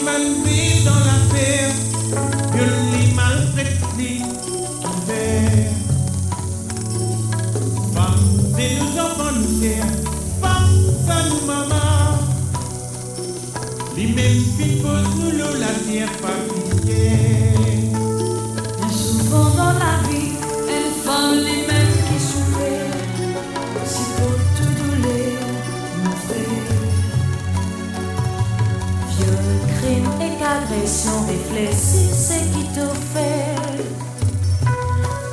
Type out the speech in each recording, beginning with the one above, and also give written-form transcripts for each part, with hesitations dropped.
man vit dans la paix, il maltraite les verts. Femme, c'est nous enfants nous servent, femme, ça nous maman. Les mêmes filles posent nous l'eau, la terre pas piquée. Bien souvent dans la vie, elles font les mêmes qui souffrent, si pour tout douleur nous fait. Viol, crime et agression, réfléchis ce qui te fait.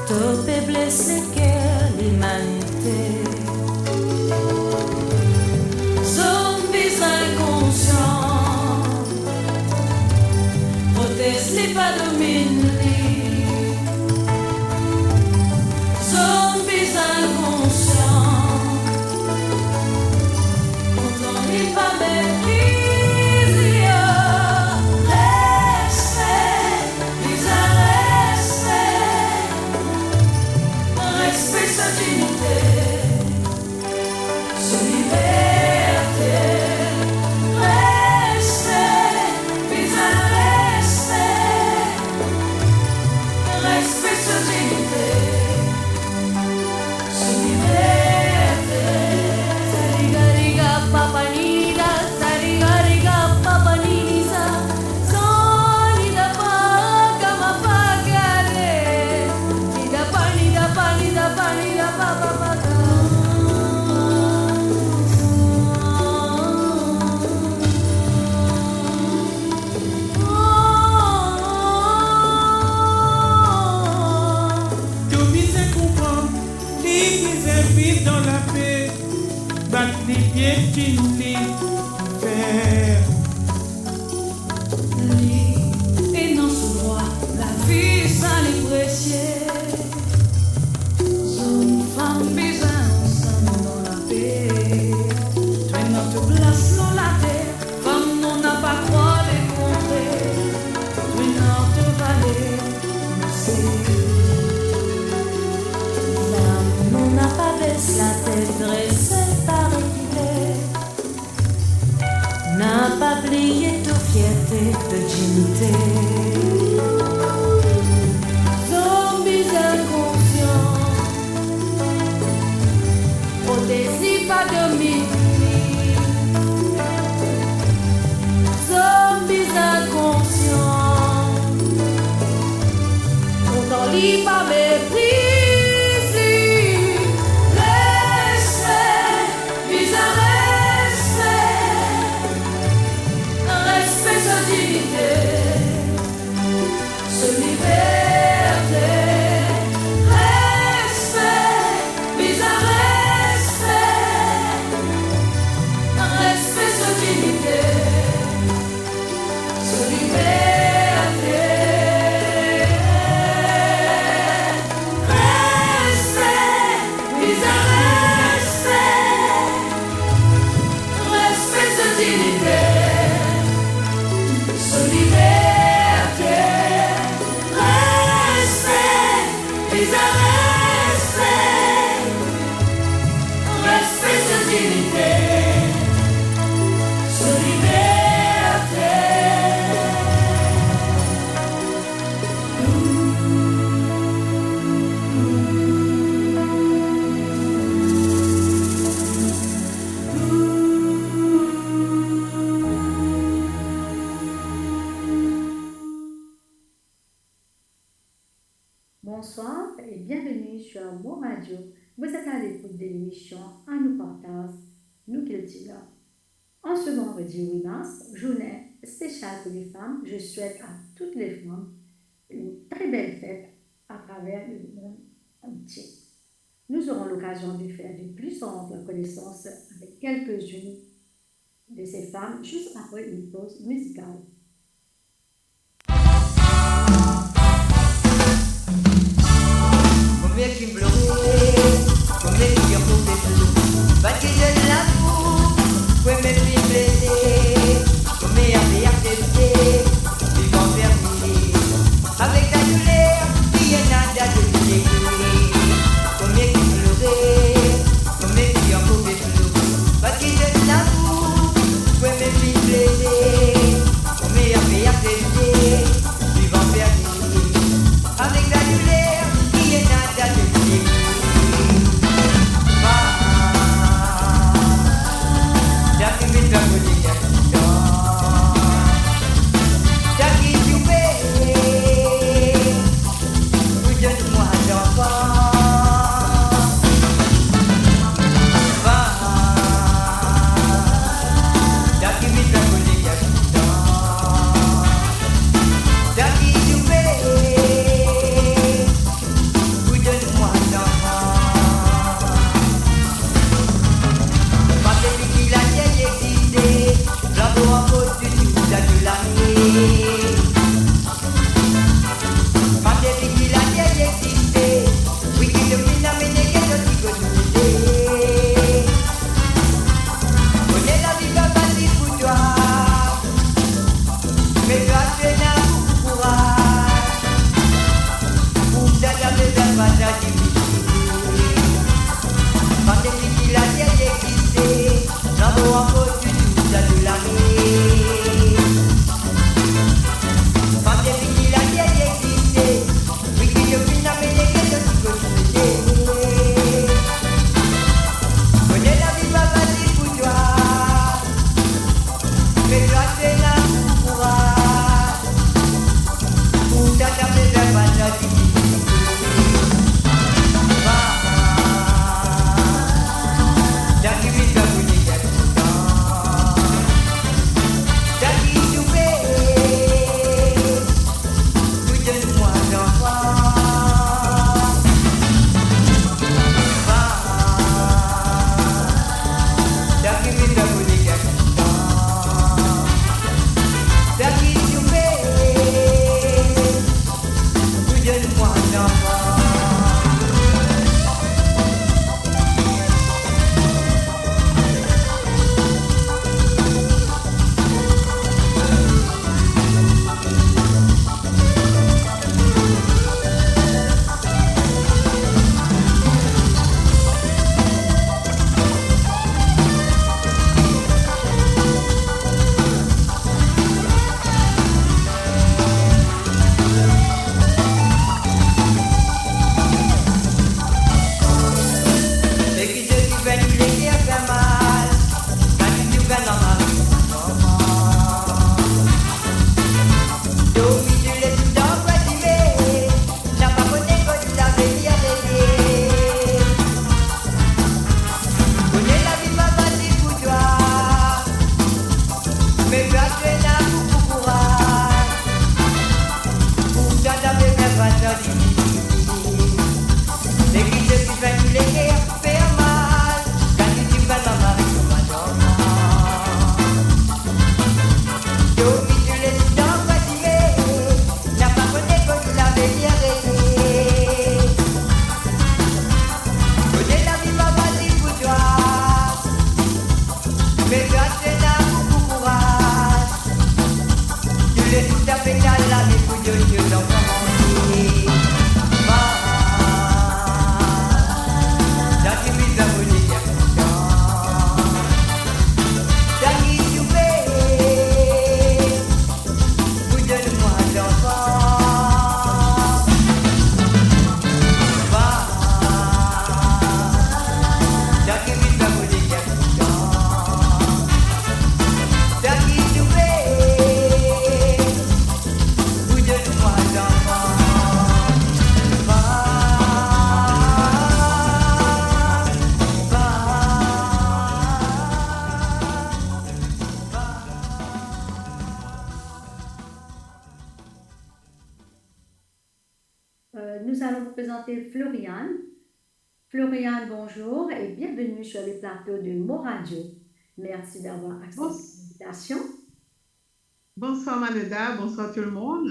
Top et blesse le cœur, l'humanité. Zombies inconscients, proteste les pas dominés. Zombies inconscients, pourtant les pas méprisés. Respect, les respect, respect sa dignité, sa liberté. Respect, les respect, respect sa dignité, sa liberté. Sarigariga papanida, sarigariga papanisa, sonida paga mapagare, nida panida panida panida papapaga. Tout bien comprendre, les invitent dans la paix, battre les pieds, les faire. Lit et non sous droit, la vie ça les précieux. Zone femme besoin ensemble dans la paix. Toi notre place dans la terre, femme non n'a pas croix les contrer. Toi notre vallée, nous c'est. Femme non n'a pas baissé la tête dressée par équilibre. N'a pas plié ta fierté de dignité. Zombies inconscients, protégés pas de mépris. Zombies inconscients, pourtant lit pas mépris. Respect, bizarre respect, respect sa dignité, sa liberté. Respect, bizarre respect, respect sa dignité, sa liberté. Respect, bizarre respect, respect sa dignité, sa liberté. Respect, bizarre respect, respect sa dignité, sa liberté. Bonsoir et bienvenue sur Mon Radio. Vous êtes à l'écoute de l'émission À nous partage, nous cultivons. En ce vendredi 8 mars, journée spéciale pour les femmes, je souhaite à toutes les femmes une très belle fête à travers le monde entier. Nous aurons l'occasion de faire de plus amples connaissances avec quelques-unes de ces femmes juste après une pause musicale. Combien qui me bloquait, combien qui a porté flou, bâti de l'amour, ouais mais puis blessé, combien avait accepté, vivant permis, avec la douleur, il y a nada de dégueu, combien qui pleurait, combien qui a porté flou, bâti de l'amour, ouais mais puis blessé, Nous allons vous présenter Floriane. Floriane, bonjour et bienvenue sur les plateaux de Mo Radio. Merci d'avoir accepté l'invitation. Bonsoir Maneda, bonsoir tout le monde.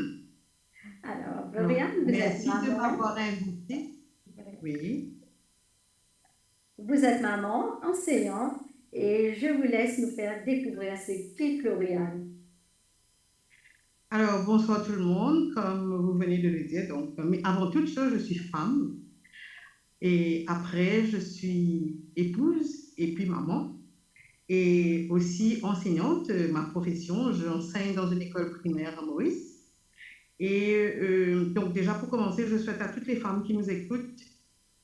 Alors, Floriane, vous êtes Merci de maman. m'avoir invité. Oui. Vous êtes maman, enseignante, et je vous laisse nous faire découvrir c'est qui Floriane. Alors, bonsoir tout le monde, comme vous venez de le dire. Donc, mais avant toute chose, je suis femme. Et après, je suis épouse et puis maman. Et aussi enseignante, ma profession, j'enseigne dans une école primaire à Maurice. Et donc déjà pour commencer, je souhaite à toutes les femmes qui nous écoutent,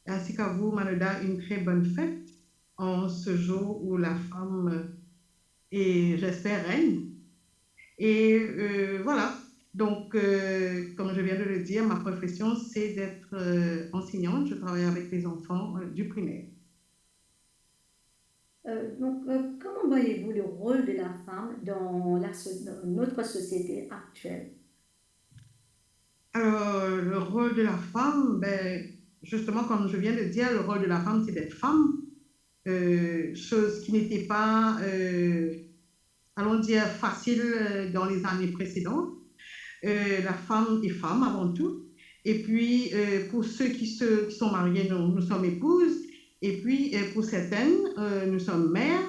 ainsi qu'à vous, Manoda, une très bonne fête en ce jour où la femme est, j'espère, reine. Et voilà, donc comme je viens de le dire, ma profession, c'est d'être enseignante. Je travaille avec les enfants du primaire. Comment voyez-vous le rôle de la femme dans dans notre société actuelle? Alors, le rôle de la femme, ben, justement, comme je viens de dire, le rôle de la femme, c'est d'être femme, chose qui n'était pas, allons dire, facile dans les années précédentes. La femme est femme avant tout. Et puis, pour ceux qui sont mariés, nous sommes épouses. Et puis, pour certaines, nous sommes mères.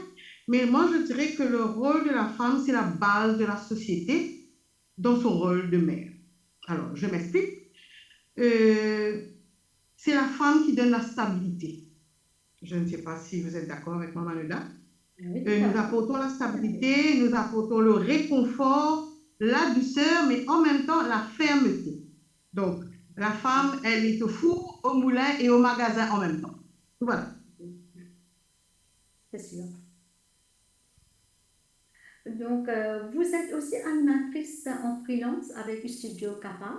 Mais moi, je dirais que le rôle de la femme, c'est la base de la société dans son rôle de mère. Alors, je m'explique. c'est la femme qui donne la stabilité. Je ne sais pas si vous êtes d'accord avec moi, Manuela. Oui, Nous apportons la stabilité, nous apportons le réconfort, la douceur, mais en même temps la fermeté. Donc, la femme, elle est au four, au moulin et au magasin en même temps. Voilà. c'est sûr. Donc, vous êtes aussi animatrice en freelance avec Studio Kappa.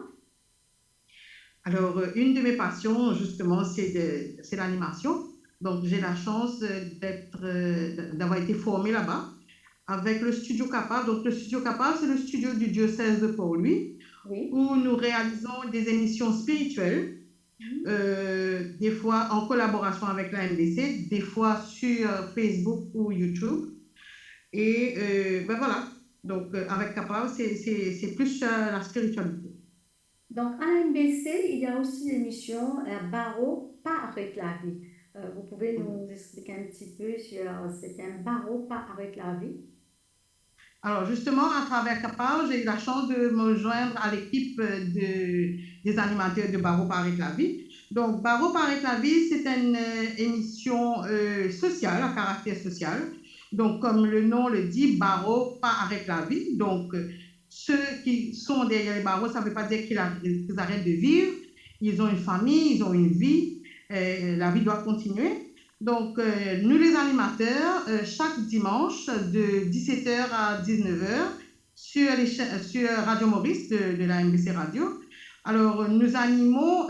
Alors, une de mes passions, justement, c'est l'animation. Donc, j'ai la chance d'avoir été formée là-bas avec le Studio Kappa. Donc, le Studio Kappa, c'est le studio du diocèse de Port-Louis, Oui. où nous réalisons des émissions spirituelles, des fois en collaboration avec la MBC, des fois sur Facebook ou YouTube. Et ben voilà, donc avec Kappa, c'est plus la spiritualité. Donc, à la MBC, il y a aussi l'émission Barreau, pas avec la vie. Vous pouvez nous expliquer un petit peu sur ce thème Barreau, pas avec la vie? Alors justement, à travers Kappa, j'ai eu la chance de me joindre à l'équipe des animateurs de Barreau pas avec la vie. Donc, Barreau pas avec la vie, c'est une émission sociale, à caractère social. Donc, comme le nom le dit, Barreau pas avec la vie. Donc, ceux qui sont derrière les barreaux, ça ne veut pas dire qu'ils arrêtent de vivre. Ils ont une famille, ils ont une vie. La vie doit continuer. Donc, nous les animateurs, chaque dimanche de 17h à 19h sur Radio Maurice de la MBC Radio. Alors, nous animons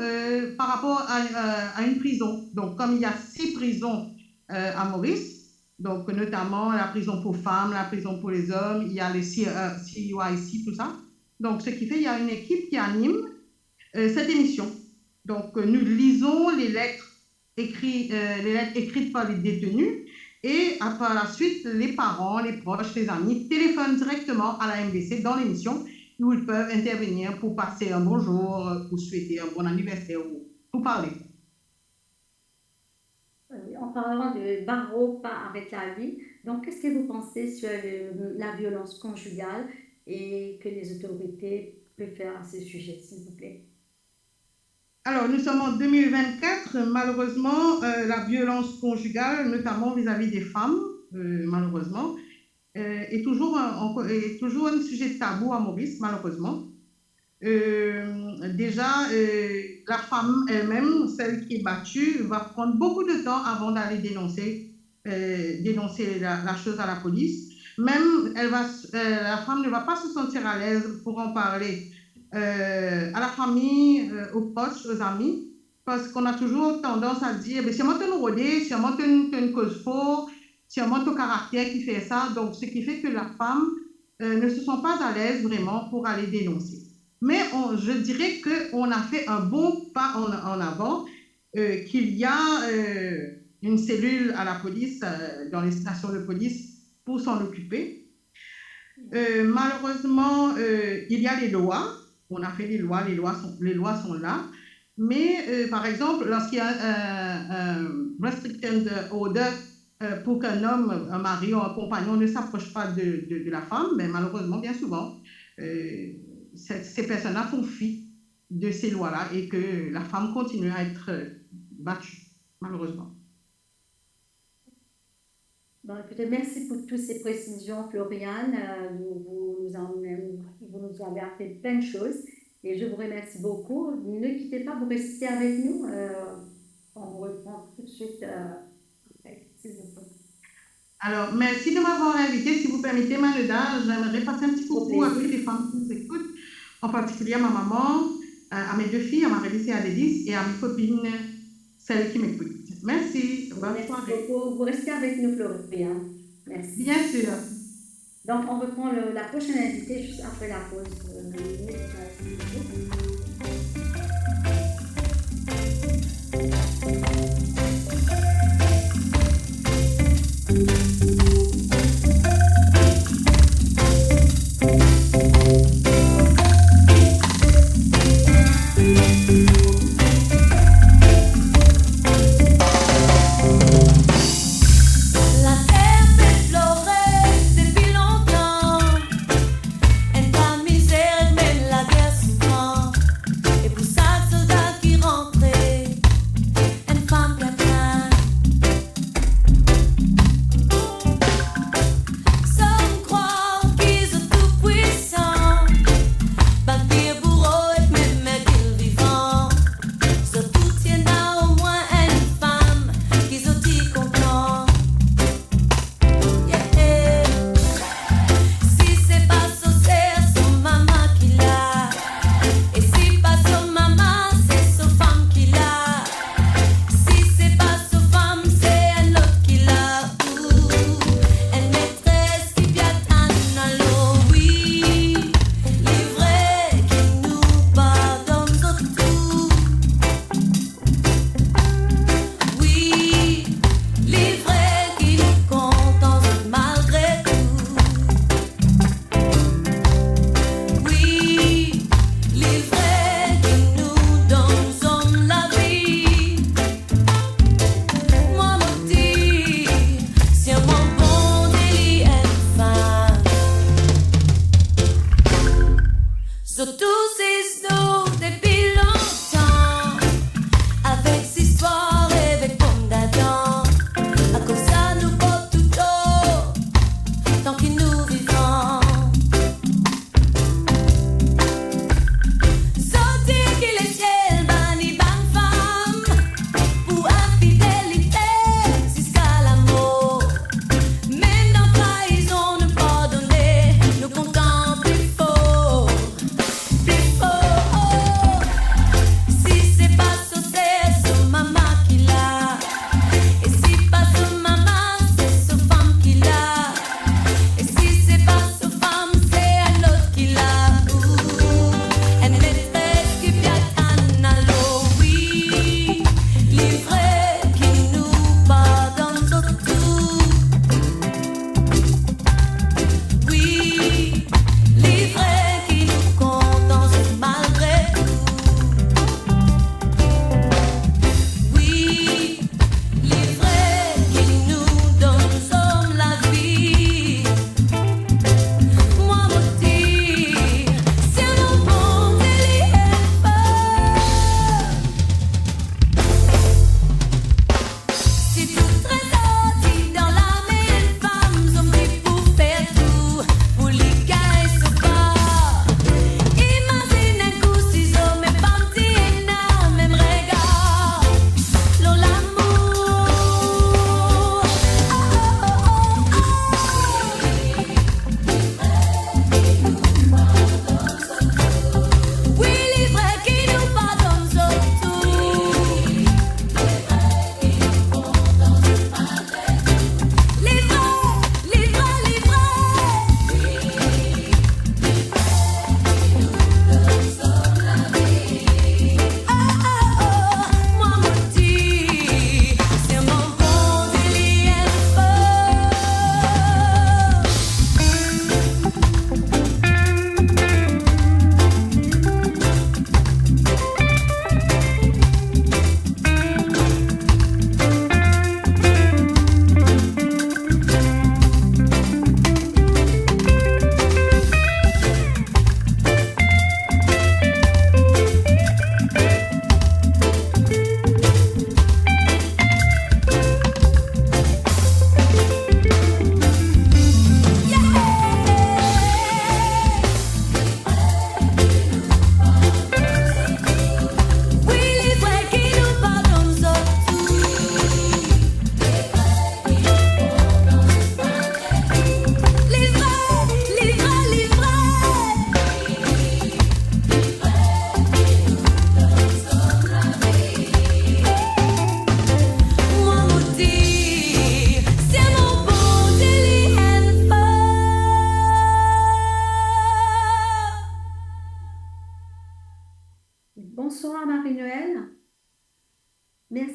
par rapport à une prison. Donc, comme il y a 6 prisons à Maurice, donc notamment la prison pour femmes, la prison pour les hommes, il y a les CUIC, tout ça. Donc, ce qui fait qu'il y a une équipe qui anime cette émission. Donc, nous lisons les lettres écrites par les détenus et par la suite, les parents, les proches, les amis téléphonent directement à la MBC dans l'émission où ils peuvent intervenir pour passer un bonjour, pour souhaiter un bon anniversaire ou pour parler. En parlant de Barreau, pas avec la vie, donc qu'est-ce que vous pensez sur la violence conjugale et que les autorités peuvent faire à ce sujet, s'il vous plaît? Alors, nous sommes en 2024. Malheureusement, la violence conjugale, notamment vis-à-vis des femmes, malheureusement, est toujours un sujet tabou à Maurice, malheureusement. Déjà, la femme elle-même, celle qui est battue, va prendre beaucoup de temps avant d'aller dénoncer la chose à la police. Même, la femme ne va pas se sentir à l'aise pour en parler à la famille, aux proches, aux amis, parce qu'on a toujours tendance à dire c'est moi qui nous rodé, c'est moi qui une cause faux, c'est moi ton caractère qui fait ça. Donc, ce qui fait que la femme ne se sent pas à l'aise vraiment pour aller dénoncer. Mais je dirais qu'on a fait un bon pas en avant, qu'il y a une cellule à la police, dans les stations de police, pour s'en occuper. Malheureusement, il y a les lois. On a fait les lois sont là. Mais, par exemple, lorsqu'il y a un restricted order pour qu'un homme, un mari ou un compagnon ne s'approche pas de la femme, mais malheureusement, bien souvent, ces personnes-là font fi de ces lois-là et que la femme continue à être battue, malheureusement. Bon, écoutez, merci pour toutes ces précisions, Floriane. Vous nous avez appris plein de choses et je vous remercie beaucoup. Ne quittez pas, vous restez avec nous. On reprend tout de suite après, s'il vous plaît. Alors, merci de m'avoir invité. Si vous permettez, Manuela, j'aimerais passer un petit coucou à toutes les femmes qui nous écoutent, en particulier à ma maman, à mes 2 filles, à Marie-Lise et à Délice, et à mes copines, celles qui m'écoutent. Merci. Bonne soirée. Vous restez avec nous, Floriane. Merci. Bien sûr. Donc, on reprend la prochaine invitée juste après la pause. Misère, même la guerre souffrant.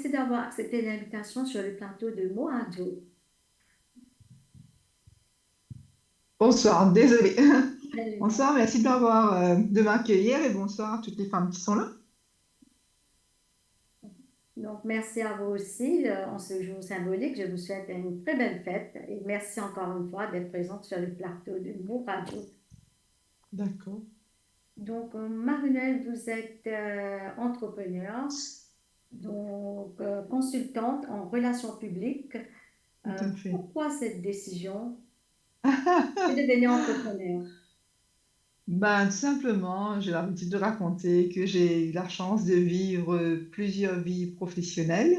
Merci d'avoir accepté l'invitation sur le plateau de Moadio. Bonsoir, désolée. Salut. Bonsoir, merci de m'accueillir et bonsoir à toutes les femmes qui sont là. Donc, merci à vous aussi. En ce jour symbolique, je vous souhaite une très belle fête et merci encore une fois d'être présente sur le plateau de Moadio. D'accord, Donc, Marie-Noël, vous êtes entrepreneur, donc consultante en relations publiques. tout à fait. Pourquoi cette décision de devenir entrepreneur? Ben, tout simplement, j'ai l'habitude de raconter que j'ai eu la chance de vivre plusieurs vies professionnelles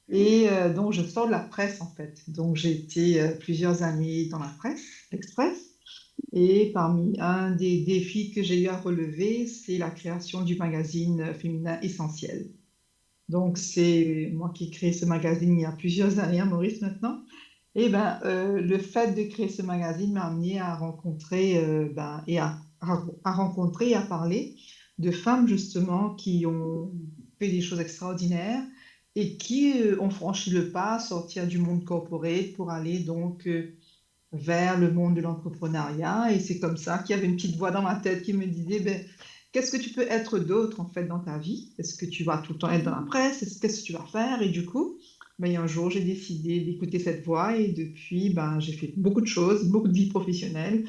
et donc je sors de la presse en fait. Donc j'ai été plusieurs années dans la presse, l'Express, et parmi un des défis que j'ai eu à relever, c'est la création du magazine féminin Essentiel. Donc, c'est moi qui ai créé ce magazine il y a plusieurs années à Maurice maintenant. Et ben, le fait de créer ce magazine m'a amené à rencontrer à rencontrer et à parler de femmes justement qui ont fait des choses extraordinaires et qui ont franchi le pas, sortir du monde corporate pour aller donc vers le monde de l'entrepreneuriat. Et c'est comme ça qu'il y avait une petite voix dans ma tête qui me disait, ben, qu'est-ce que tu peux être d'autre en fait dans ta vie? Est-ce que tu vas tout le temps être dans la presse? Qu'est-ce que tu vas faire? Et du coup, ben, il y a un jour, j'ai décidé d'écouter cette voix et depuis, ben, j'ai fait beaucoup de choses, beaucoup de vie professionnelle.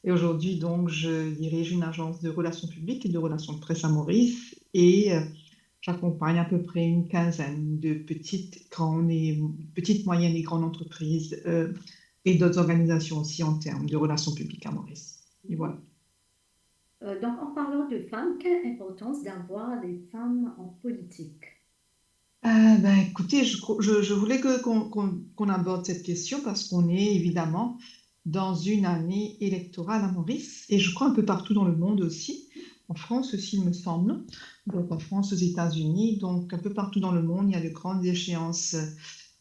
Et aujourd'hui, donc, je dirige une agence de relations publiques et de relations de presse à Maurice et j'accompagne à peu près une quinzaine de petites, moyennes et grandes entreprises et d'autres organisations aussi en termes de relations publiques à Maurice. Et voilà. Donc, en parlant de femmes, quelle importance d'avoir des femmes en politique? Ben, écoutez, je voulais qu'on aborde cette question parce qu'on est évidemment dans une année électorale à Maurice et je crois un peu partout dans le monde aussi, en France aussi, il me semble, donc en France, aux États-Unis, donc un peu partout dans le monde, il y a de grandes échéances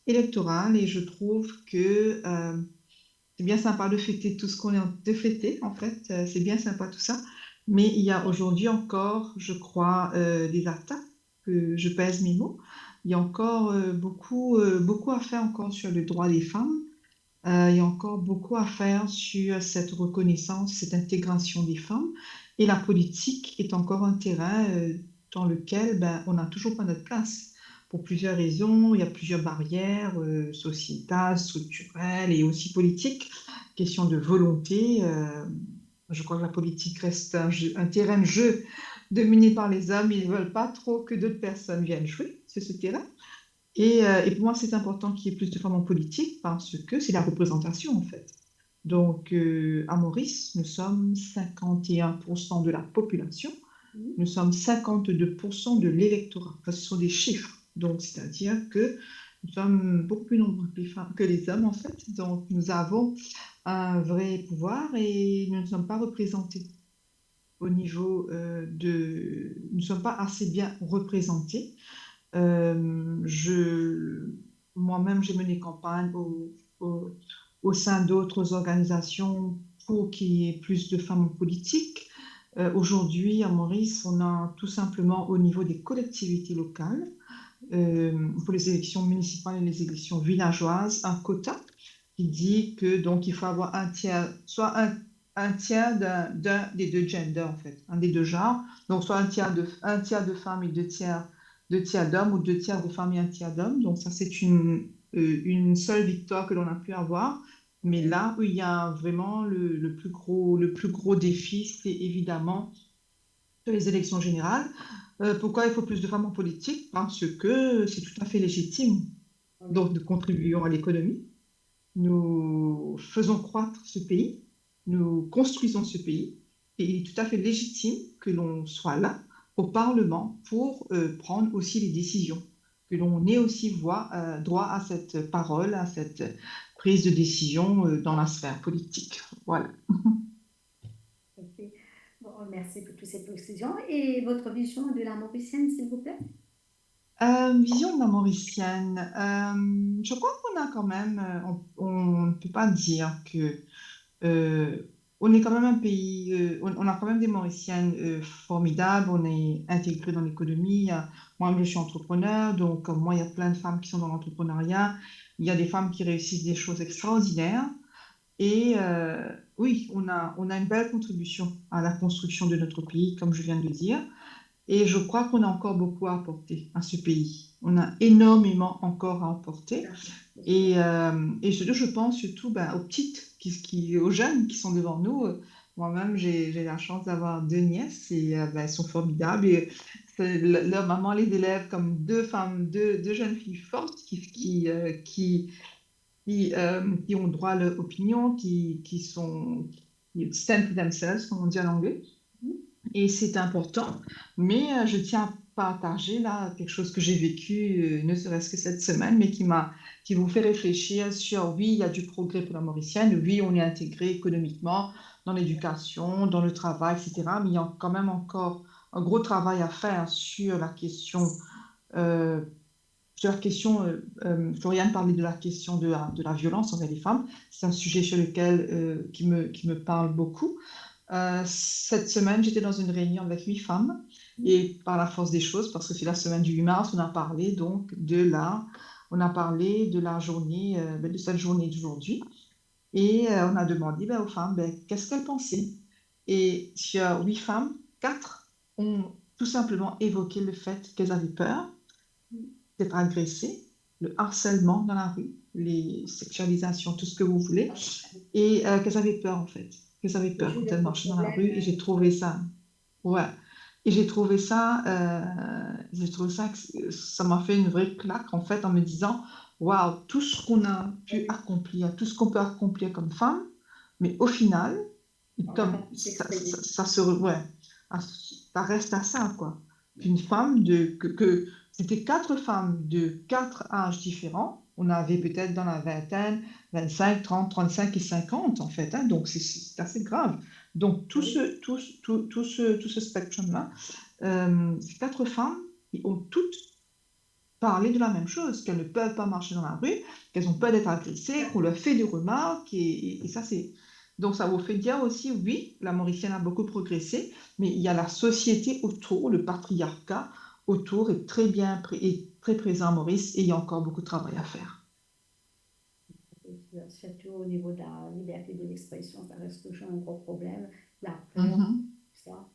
électorales et je trouve que c'est bien sympa de fêter tout ce qu'on est de fêter, en fait, c'est bien sympa tout ça, mais il y a aujourd'hui encore, je crois, des attaques, que je pèse mes mots. Il y a encore beaucoup à faire encore sur le droit des femmes. Il y a encore beaucoup à faire sur cette reconnaissance, cette intégration des femmes. Et la politique est encore un terrain dans lequel ben, on n'a toujours pas notre place. Pour plusieurs raisons, il y a plusieurs barrières sociétales, structurelles et aussi politiques. Question de volonté. Je crois que la politique reste un terrain de jeu dominé par les hommes. Ils ne veulent pas trop que d'autres personnes viennent jouer sur ce terrain. Et pour moi, c'est important qu'il y ait plus de femmes en politique parce que c'est la représentation, en fait. Donc, à Maurice, nous sommes 51% de la population, nous sommes 52% de l'électorat. Enfin, ce sont des chiffres. Donc, c'est-à-dire que nous sommes beaucoup plus nombreux que les femmes, que les hommes, en fait. Donc, nous avons un vrai pouvoir et nous ne sommes pas représentés au niveau Nous ne sommes pas assez bien représentés. Moi-même, j'ai mené campagne au sein d'autres organisations pour qu'il y ait plus de femmes en politique. Aujourd'hui, à Maurice, on a tout simplement au niveau des collectivités locales, pour les élections municipales et les élections villageoises, un quota qui dit que donc il faut avoir un tiers, soit un tiers d'un des deux genders en fait, un des deux genres, donc soit un tiers de femmes et deux tiers d'hommes ou deux tiers de femmes et un tiers d'hommes. Donc ça c'est une seule victoire que l'on a pu avoir. Mais là où il y a vraiment le plus gros défi, c'est évidemment les élections générales. Pourquoi il faut plus de femmes en politique? Parce que c'est tout à fait légitime. Donc, nous contribuons à l'économie, nous faisons croître ce pays, nous construisons ce pays, et il est tout à fait légitime que l'on soit là au Parlement pour prendre aussi les décisions, que l'on ait aussi droit à cette parole, à cette prise de décision dans la sphère politique. Voilà. Ok. Bon, merci pour toutes ces précisions. Et votre vision de la Mauricienne, s'il vous plaît? Vision de la Mauricienne. Je crois qu'on a quand même, on ne peut pas dire que on est quand même un pays, on a quand même des Mauriciennes formidables, on est intégrés dans l'économie. Moi, je suis entrepreneur, donc moi, il y a plein de femmes qui sont dans l'entrepreneuriat. Il y a des femmes qui réussissent des choses extraordinaires. Et oui, on a une belle contribution à la construction de notre pays, comme je viens de le dire. Et je crois qu'on a encore beaucoup à apporter à ce pays. On a énormément encore à apporter. Et je pense surtout aux petites, aux jeunes qui sont devant nous. Moi-même, j'ai la chance d'avoir deux nièces et elles sont formidables. Et leur maman les élève comme deux femmes, deux jeunes filles fortes qui ont droit à leur opinion, qui stand for themselves, comme on dit en anglais. Et c'est important. Mais je tiens à partager là quelque chose que j'ai vécu, ne serait-ce que cette semaine, mais qui vous fait réfléchir sur, oui, il y a du progrès pour la Mauricienne, oui, on est intégré économiquement dans l'éducation, dans le travail, etc. Mais il y a quand même encore un gros travail à faire sur la question. Floriane parlait de la question de la violence envers les femmes. C'est un sujet sur lequel qui me parle beaucoup. Cette semaine, j'étais dans une réunion avec 8 femmes et par la force des choses, parce que c'est la semaine du 8 mars, on a parlé donc de la journée, de cette journée d'aujourd'hui et on a demandé aux femmes qu'est-ce qu'elles pensaient. Et sur 8 femmes, 4 ont tout simplement évoqué le fait qu'elles avaient peur d'être agressées, le harcèlement dans la rue, les sexualisations, tout ce que vous voulez, et qu'elles avaient peur en fait. Qu'elles avaient peur quand elles marchaient dans la rue, et j'ai trouvé ça, ouais, et j'ai trouvé ça, que ça m'a fait une vraie claque en fait en me disant, waouh, tout ce qu'on a pu accomplir, tout ce qu'on peut accomplir comme femme, mais au final, comme ça reste à ça quoi. Une femme c'était 4 femmes de 4 âges différents. On avait peut-être dans la vingtaine, 25, 30, 35 et 50 en fait. Donc c'est assez grave. Donc tout ce spectrum-là, ces 4 femmes ont toutes parlé de la même chose, qu'elles ne peuvent pas marcher dans la rue, qu'elles ont peur d'être agressées, qu'on leur fait des remarques. Et ça c'est... Donc ça vous fait dire aussi, oui, la Mauricienne a beaucoup progressé, mais il y a la société autour, le patriarcat autour est très présent à Maurice et il y a encore beaucoup de travail à faire. Surtout au niveau de la liberté de l'expression, ça reste toujours un gros problème. La peur, ça.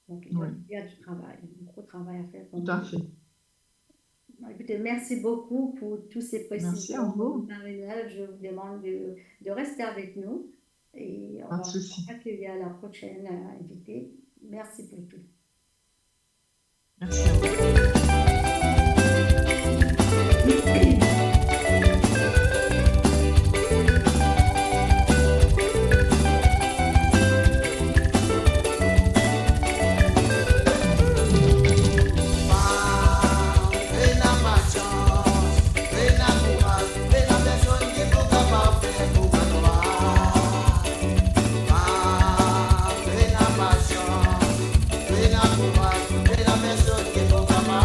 Donc il y a du travail, un gros travail à faire. Tout à fait. Écoutez, merci beaucoup pour tous ces précisions. Merci à vous. Marie-Noël, je vous demande de rester avec nous et on va accueillir la prochaine invitée. Merci pour tout. Merci à vous. Ven a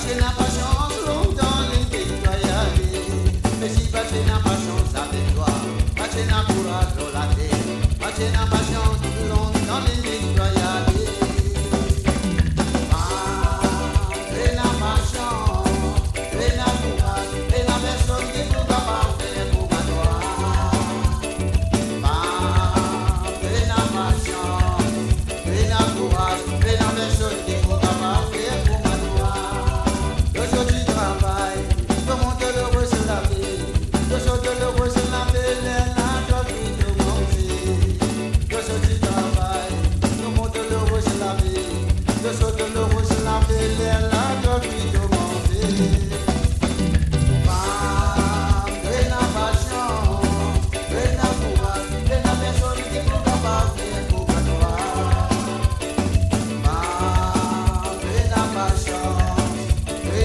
Parce n'a pas chance, longtemps l'ennemi doit y aller. Mais si parce n'a pas chance avec toi, parce n'a courage dans la terre, parce n'a pas chance, longtemps l'ennemi doit y aller. Parce n'a pas chance, n'a courage, n'a personne qui nous va pas faire pour toi. Parce n'a pas chance, n'a courage, n'a personne qui nous va pas faire pour toi. Je sors du travail, je monte le rose sur la ville. Je sors de le rose sur la ville, là, je vis de manger. Je sors du travail, je monte le rose sur la ville. Je sors de le rose sur la ville, là, je vis de manger. Femme, n'a pas chance, n'a courage, n'a personne qui peut pas faire pour toi. Femme, n'a pas chance.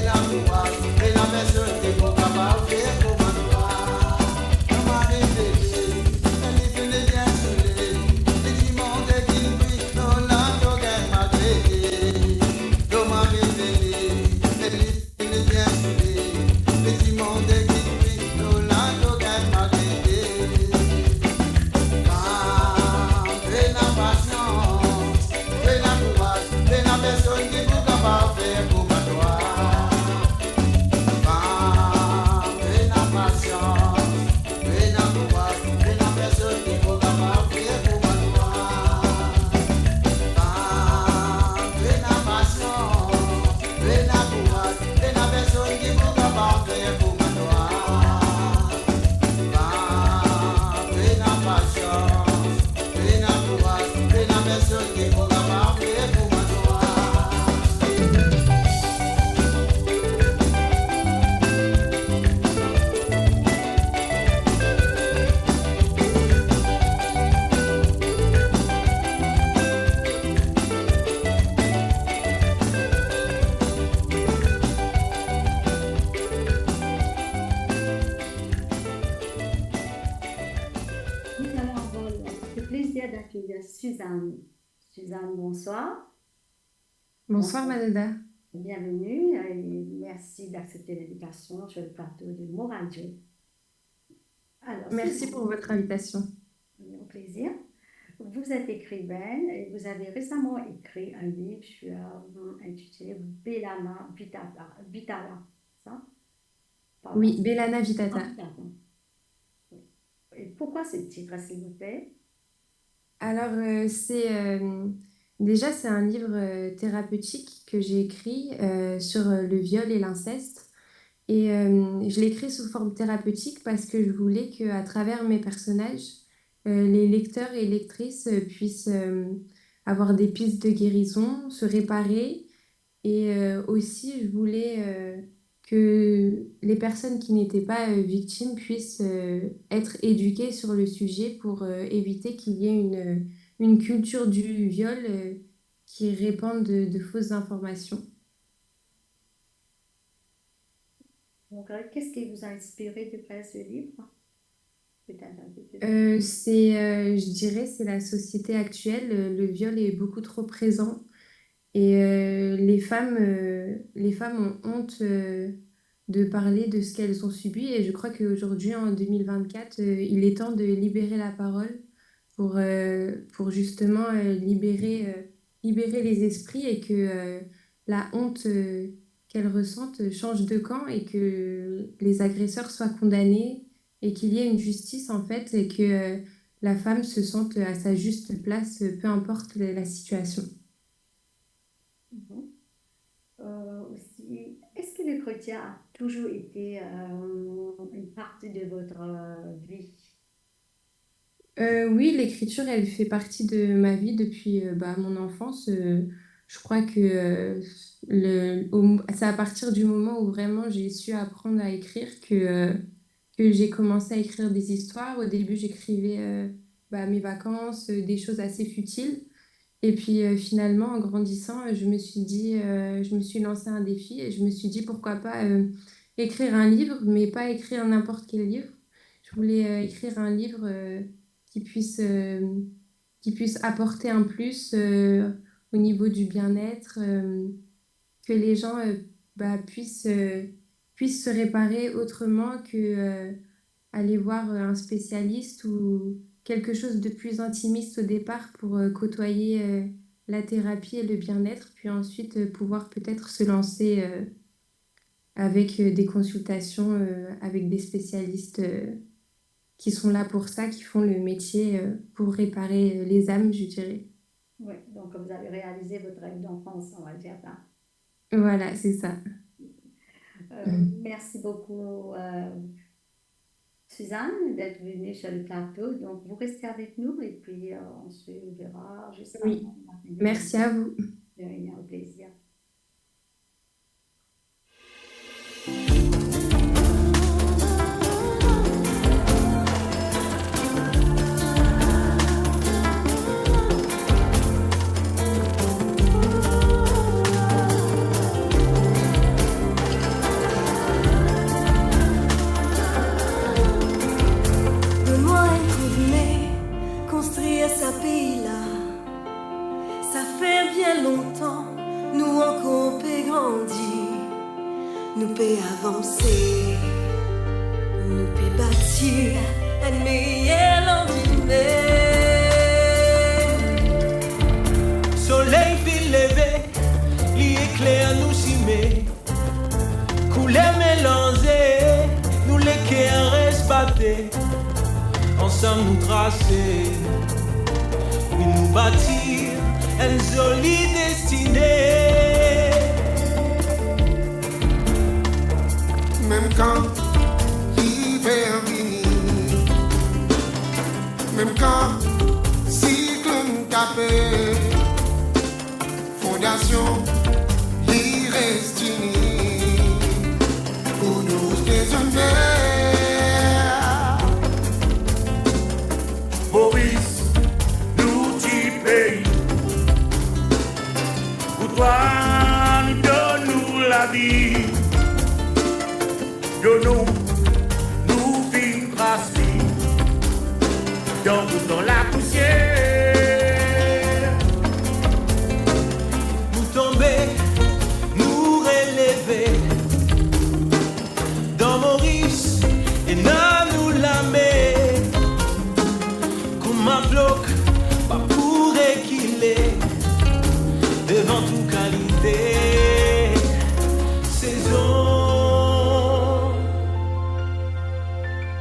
La courage, la personne qui peut pas faire pour moi. On m'a révélé, elle est venue bien saoulée. Les dimanches qui brillent dans la drogue m'a créé. On m'a révélé, elle est venue bien saoulée. Les dimanches qui brillent dans la drogue m'a créé. Fais la patience, fais la courage, fais la personne qui peut pas faire pour moi. Nous allons avoir le plaisir d'accueillir Suzanne. Suzanne, bonsoir. Bonsoir Madelda. Bienvenue et merci d'accepter l'invitation sur le plateau de Mo Radio. Alors, Merci Suzanne, pour votre invitation. au plaisir. Vous êtes écrivaine et vous avez récemment écrit un livre intitulé Belana Vitala, ça? Pardon. Oui, Belana Vitata. Ah, pardon. Oui. Et pourquoi ce titre, s'il vous plaît? Alors, déjà, c'est un livre thérapeutique que j'ai écrit sur le viol et l'inceste. Et je l'ai écrit sous forme thérapeutique parce que je voulais qu'à travers mes personnages, les lecteurs et lectrices puissent avoir des pistes de guérison, se réparer. Et aussi, je voulais que les personnes qui n'étaient pas victimes puissent être éduquées sur le sujet pour éviter qu'il y ait une culture du viol qui répande de fausses informations. Donc, qu'est-ce qui vous a inspiré de faire ce livre? Peut-être un peu plus. Je dirais, c'est la société actuelle. Le viol est beaucoup trop présent et les femmes ont honte de parler de ce qu'elles ont subi. Et je crois qu'aujourd'hui, en 2024, il est temps de libérer la parole pour justement libérer les esprits et que la honte qu'elles ressentent change de camp et que les agresseurs soient condamnés et qu'il y ait une justice en fait et que la femme se sente à sa juste place, peu importe la situation. Mhm. Aussi, est-ce que le chrétien a toujours été une partie de votre vie? Oui, l'écriture, elle fait partie de ma vie depuis mon enfance. Je crois que c'est à partir du moment où vraiment j'ai su apprendre à écrire que j'ai commencé à écrire des histoires. Au début, j'écrivais mes vacances, des choses assez futiles. Et puis finalement, en grandissant, je me suis lancé un défi et je me suis dit pourquoi pas écrire un livre, mais pas écrire n'importe quel livre. Je voulais écrire un livre qui puisse, qui puisse apporter un plus au niveau du bien-être, que les gens puissent se réparer autrement que aller voir un spécialiste ou quelque chose de plus intimiste au départ pour côtoyer la thérapie et le bien-être, puis ensuite pouvoir peut-être se lancer avec des consultations avec des spécialistes qui sont là pour ça, qui font le métier pour réparer les âmes, je dirais. Oui, donc vous avez réalisé votre rêve d'enfance, on va dire ça. Voilà, c'est ça. Merci beaucoup, Suzanne, d'être venue sur le plateau. Donc, vous restez avec nous et puis on se verra juste Oui, avant la fin de merci à vous. De rien, au plaisir. Donne-moi un coup de nez, construire ce pays-là. Ça fait bien longtemps, nous encore peut grandir, nous peut avancer, nous peut bâtir un meilleur lendemain. Soleil fil levé, li éclaire nous cimer. Couleur mélangée, nous les cœurs restent battés. Ensemble nous tracer, puis nous bâtir une jolie destinée. Même quand l'hiver vient, même quand cyclone tapé, fondation l'y reste unie pour nous désormais. Maurice, nous t'y pays. Pour toi, nous donne-nous la vie. Donne-nous, nous vîmes brasser. Dans la poussière. Nous tomber, nous relever. Dans Maurice, et nous la met. Comme un bloc, pas pour équiler. Devant toute qualité, saison.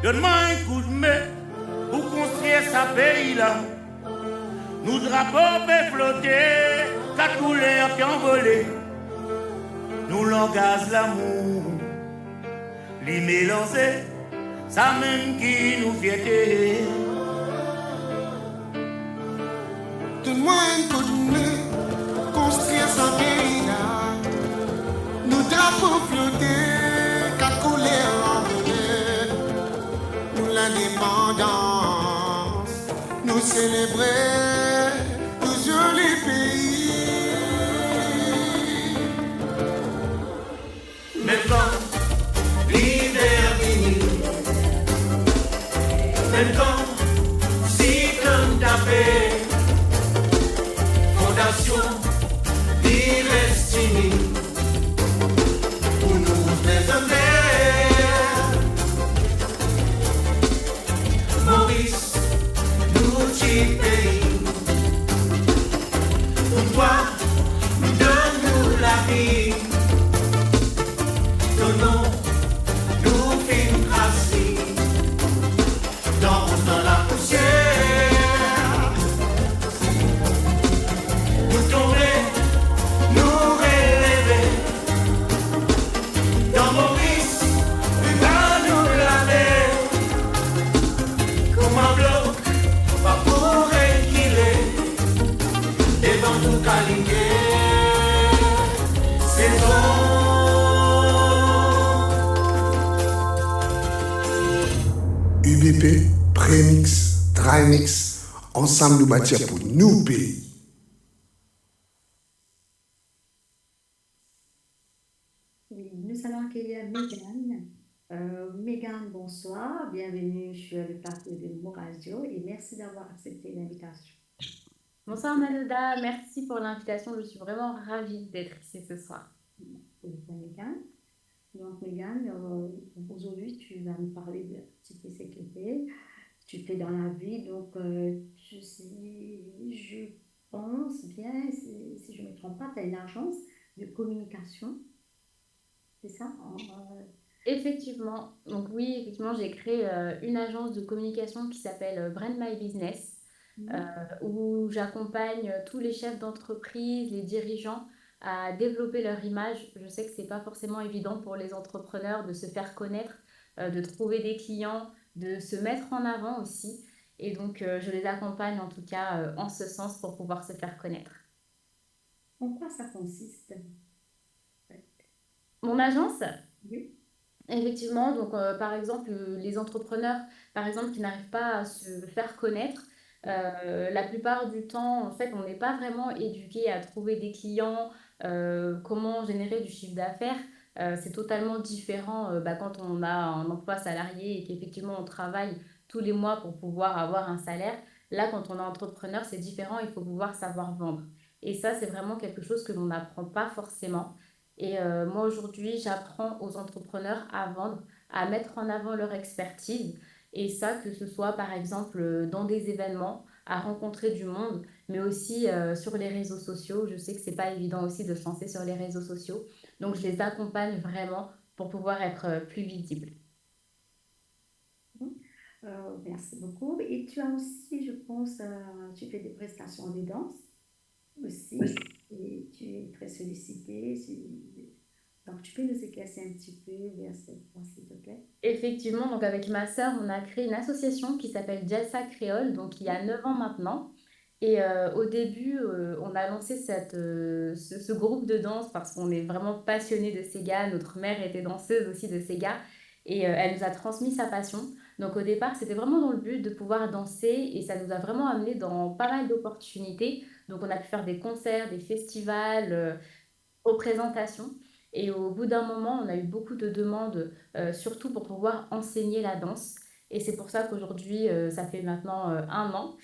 Donne-moi un coup de main pour construire ce pays-là. Nous drapeaux peuvent flotter, quatre couleurs qui envolées. Nous langage l'amour, les mélanger, ça même qui nous fierté. Donne-moi un coup de nez, construire ce pays-là. Nous drapeaux flotter, quatre couleurs envolées. Nous l'indépendance, nous célébrer toujours les pays. Même quand l'hiver vient, même quand cyclone tapé, fondation l'y reste unie pour nous désormais. Maurice, nous t'y pays. Pour toi, donne-nous la vie. Donnons, nous films tracés. Dans la poussière. Nous tomber, nous relever. Dans Maurice, nous laver. Comme un bloc, pas pour équiler. Devant tout qualité, saison. UBP, Prémix, Trimix, ensemble nous bâtir pour nous pays. Oui, nous allons accueillir Mégane. Mégane, bonsoir. Bienvenue sur le plateau de Mo Radio et merci d'avoir accepté l'invitation. Bonsoir Manuda, merci pour l'invitation. Je suis vraiment ravie d'être ici ce soir. pour Mégane. Donc, Mégane, aujourd'hui, tu vas nous parler de cybersécurité. Tu fais dans la vie, donc je pense bien, si je ne me trompe pas, tu as une agence de communication, c'est ça? Effectivement, donc oui, effectivement, j'ai créé une agence de communication qui s'appelle Brand My Business, où j'accompagne tous les chefs d'entreprise, les dirigeants à développer leur image. Je sais que c'est pas forcément évident pour les entrepreneurs de se faire connaître, de trouver des clients, de se mettre en avant aussi. Et donc, je les accompagne en tout cas en ce sens pour pouvoir se faire connaître. En quoi ça consiste? Mon agence, Oui. effectivement, donc par exemple, les entrepreneurs, par exemple, qui n'arrivent pas à se faire connaître, la plupart du temps, en fait, on n'est pas vraiment éduqué à trouver des clients, comment générer du chiffre d'affaires. C'est totalement différent quand on a un emploi salarié et qu'effectivement on travaille tous les mois pour pouvoir avoir un salaire. Là, quand on est entrepreneur, c'est différent, il faut pouvoir savoir vendre. Et ça, c'est vraiment quelque chose que l'on n'apprend pas forcément. Et moi, aujourd'hui, j'apprends aux entrepreneurs à vendre, à mettre en avant leur expertise. Et ça, que ce soit par exemple dans des événements, à rencontrer du monde, mais aussi sur les réseaux sociaux. Je sais que c'est pas évident aussi de se lancer sur les réseaux sociaux. Donc, je les accompagne vraiment pour pouvoir être plus visible. Merci beaucoup. Et tu as aussi, je pense, tu fais des prestations de danse aussi, et tu es très sollicité. Donc, tu peux nous éclaircir un petit peu vers cette voie, s'il te plaît? Effectivement, donc avec ma sœur, on a créé une association qui s'appelle Jalsa Créole, donc il y a 9 ans maintenant. Et au début, on a lancé ce groupe de danse parce qu'on est vraiment passionné de Sega. Notre mère était danseuse aussi de Sega et elle nous a transmis sa passion. Donc au départ, c'était vraiment dans le but de pouvoir danser et ça nous a vraiment amené dans pas mal d'opportunités. Donc on a pu faire des concerts, des festivals, aux présentations. Et au bout d'un moment, on a eu beaucoup de demandes, surtout pour pouvoir enseigner la danse. Et c'est pour ça qu'aujourd'hui, ça fait maintenant 1 an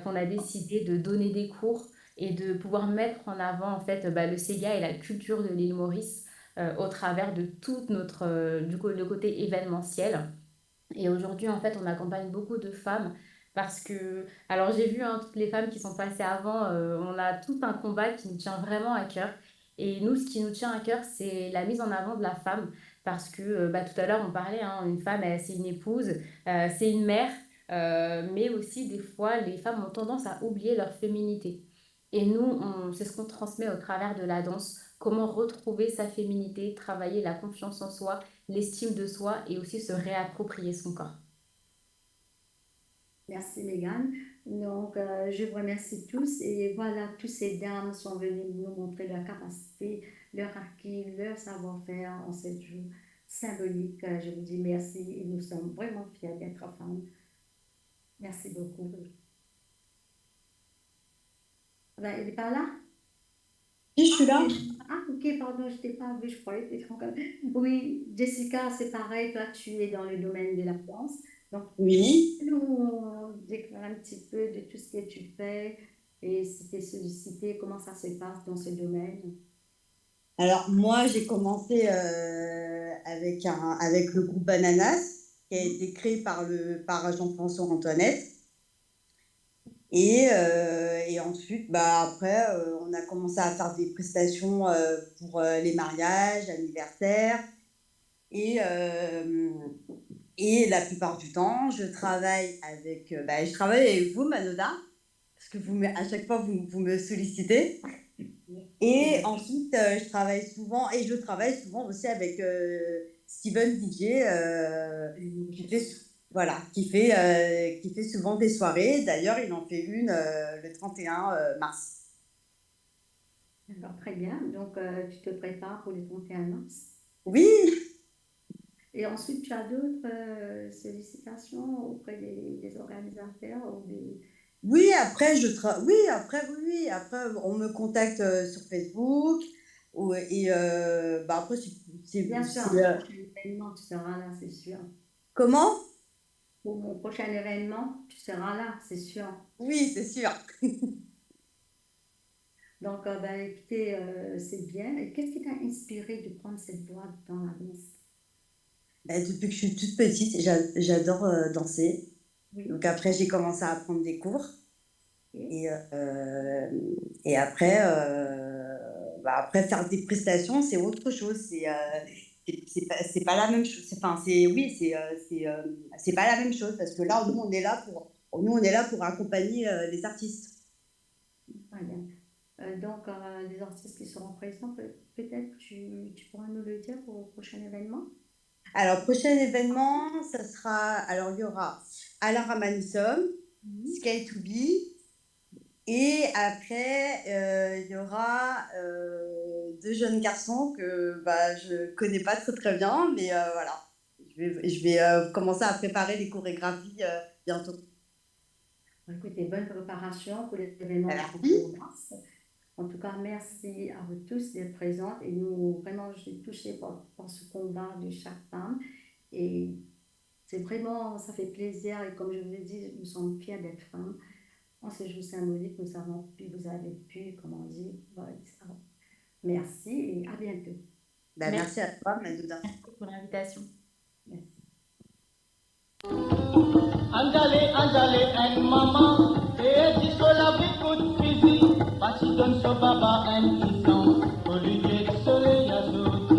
qu'on a décidé de donner des cours et de pouvoir mettre en avant en fait le Sega et la culture de l'île Maurice au travers de tout notre le côté événementiel. Et aujourd'hui, en fait, on accompagne beaucoup de femmes parce que, alors j'ai vu toutes les femmes qui sont passées avant, on a tout un combat qui nous tient vraiment à cœur. Et nous, ce qui nous tient à cœur, c'est la mise en avant de la femme. Parce que tout à l'heure, on parlait, hein, une femme, c'est une épouse, c'est une mère, mais aussi des fois, les femmes ont tendance à oublier leur féminité. Et nous, c'est ce qu'on transmet au travers de la danse, comment retrouver sa féminité, travailler la confiance en soi, l'estime de soi et aussi se réapproprier son corps. Merci, Mégane. Donc, je vous remercie tous. Et voilà, toutes ces dames sont venues nous montrer leur capacité, leur acquis, leur savoir-faire en cette jour symbolique. Je vous dis merci et nous sommes vraiment fiers d'être femmes. Merci beaucoup. Ben, elle n'est pas là? Oui, je suis là. Ah, ok, pardon, je t'ai pas vu, je croyais que tu étais encore... Oui, Jessica, c'est pareil, toi, tu es dans le domaine de la danse. Donc, Oui. nous déclare un petit peu de tout ce que tu fais et si tu es sollicité, comment ça se passe dans ce domaine? Alors, moi, j'ai commencé avec le groupe Bananas, qui a été créé par Jean-François Antoinette. Et ensuite, après, on a commencé à faire des prestations pour les mariages, anniversaires. Et la plupart du temps, je travaille avec vous, Manoda, parce que à chaque fois, vous me sollicitez. Et ensuite, je travaille souvent aussi avec Steven DJ, qui fait souvent des soirées. D'ailleurs, il en fait une le 31 mars. D'accord, très bien. Donc, tu te prépares pour le 31 mars. Oui. Et ensuite, tu as d'autres sollicitations auprès des organisateurs ou des... Oui, après, après, on me contacte sur Facebook. Après, Bien sûr, pour mon prochain événement, tu seras là, c'est sûr. Comment? Pour mon prochain événement, tu seras là, c'est sûr. Oui, c'est sûr. Donc, écoutez, c'est bien. Et qu'est-ce qui t'a inspiré de prendre cette voie dans la danse? Depuis que je suis toute petite, j'adore danser. Oui. Donc après, j'ai commencé à prendre des cours. Et Et après, après faire des prestations, c'est autre chose. C'est pas la même chose. Enfin, c'est pas la même chose parce que là, nous, on est là pour accompagner les artistes. voilà. Donc, les artistes qui seront présents, peut-être tu pourras nous le dire pour le prochain événement? Alors, prochain événement, ça sera. Alors, il y aura Alain Ramanusom, Sky to Be. Et après, il y aura deux jeunes garçons que je connais pas très bien, mais voilà. Je vais commencer à préparer les chorégraphies bientôt. Écoutez, bonne préparation pour l'événement de Merci. mars. En tout cas, merci à vous tous d'être présents. Et nous, vraiment, je suis touchée par ce combat de chaque femme. Et c'est vraiment, ça fait plaisir. Et comme je vous ai dit, nous sommes fiers d'être femmes. En ces jours symboliques, nous avons pu, vous avez pu, comme on dit, voilà, ça. Merci et à bientôt. Merci à toi, Madouda. Merci pour l'invitation. Merci. Andale, andale, and mama, disola bikut busy, pasidon so baba and isong, kolije sole yazoti.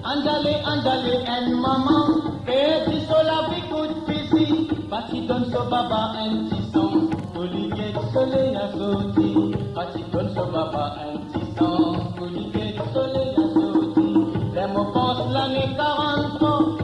Andale, andale, and mama, disola bikut busy, pasidon so baba and isong, kolije sole yazoti. Pasidon so baba and isong, kolije sole yazoti. Demo pos l'année 40.